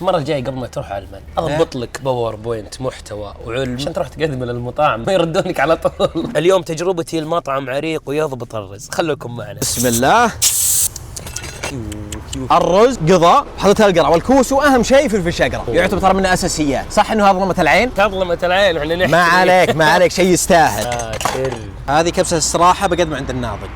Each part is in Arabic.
المره الجايه قبل ما تروح على المان اضبط لك باوربوينت محتوى وعلم عشان تروح تقدم للمطاعم ما يردونك على طول. اليوم تجربتي المطعم عريق ويضبط الرز، خلوكم معنا. بسم الله. الرز قضاء، حطيتها القرع والكوس، واهم شيء فلفل شقره، يعتبر ترى من اساسيات. صح انه هذا ظلمه العين؟ تظلمة العين احنا نحكي. ما عليك شيء يستاهل. ساتر. هذه كبسه الصراحه بقدم عند الناضج.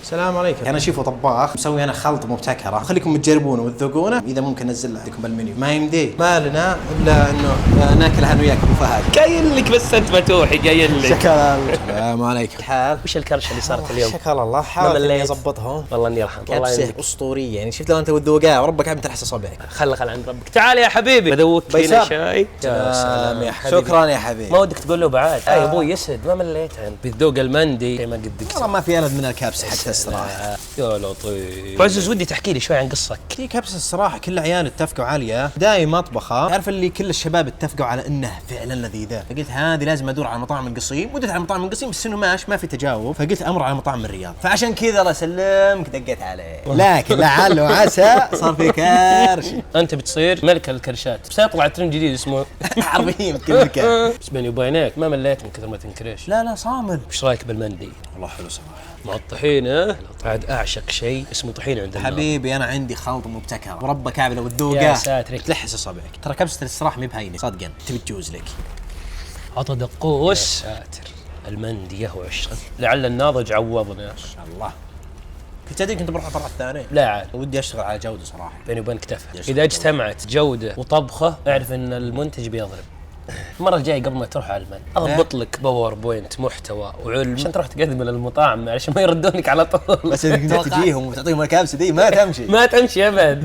السلام عليكم. انا شيف وطباخ مسوي انا خلط مبتكره، خليكم تجربونه وتذوقونه، اذا ممكن انزل عندكم بالمنيو. ما يمدي ما لنا الا انه ناكلها انا وياك ابو فهد. قايل لك بس انت متوحي قايل لك. شكرا. السلام عليكم. حال وش الكرشه اللي صارت اليوم؟ شكرا الله. حاولت اني اضبطها. والله اني ارحم. كبسه اسطوريه يعني، شفت لو انت وتذوقها وربك عم تلحس اصابعك. خل عند ربك. تعال يا حبيبي بدوك فينا شاي. يا سلام يا حبيبي. شكرا يا حبيبي. ما ودك تقول له بعد؟ يا ابوي يسد ما مليت انت بذوق المندي ما قد والله ما في ألذ من الكبسه حتى الصراحه. يا لطيف. عزوز ودي تحكي لي شوي عن قصتك. في كبسه الصراحه كل عيال اتفقوا عليها، دايم اطبخها، تعرف اللي كل الشباب اتفقوا على انه فعلا لذيذه، فقلت هذه لازم ادور على مطاعم القصيم، ودت على مطاعم القصيم بس انه ما في تجاوب، فقلت امر على مطاعم الرياض، فعشان كذا الله يسلمك دقيت عليه، لكن لعل وعسى صار في كرش. انت بتصير ملك الكرشات، بس يطلع ترند جديد اسمه حرفيا كل مكان. بس بيني وبينك ما مليت من كثر ما تنكرش. لا صامل. وش رايك بالمندي؟ والله حلو صراحه مع الطحينه. عاد اعشق شيء اسمه طحينه عند النار. حبيبي انا عندي خلط مبتكر وربك كعب لو يا تذوقه ساتر تلحس اصابعك. ترى كبسه الصراحه ما بهينه صدقا، تبي تجوز لك. عطى دقوس. يا ساتر المندي يهوى عشق. لعل الناضج عوضنا. ما شاء الله. كنت تدري كنت بروح الفرع الثاني؟ لا عاد ودي اشتغل على جوده صراحه. بيني وبينك تفهم. اذا اجتمعت جوده وطبخه اعرف ان المنتج بيضرب. المره الجايه قبل ما تروح على المان اضبط لك باوربوينت محتوى وعلم عشان تروح تقدم للمطاعم عشان ما يردونك على طول. بس اذا كنت تجيهم وتعطيهم الكبسه دي ما تمشي. ما تمشي ابد.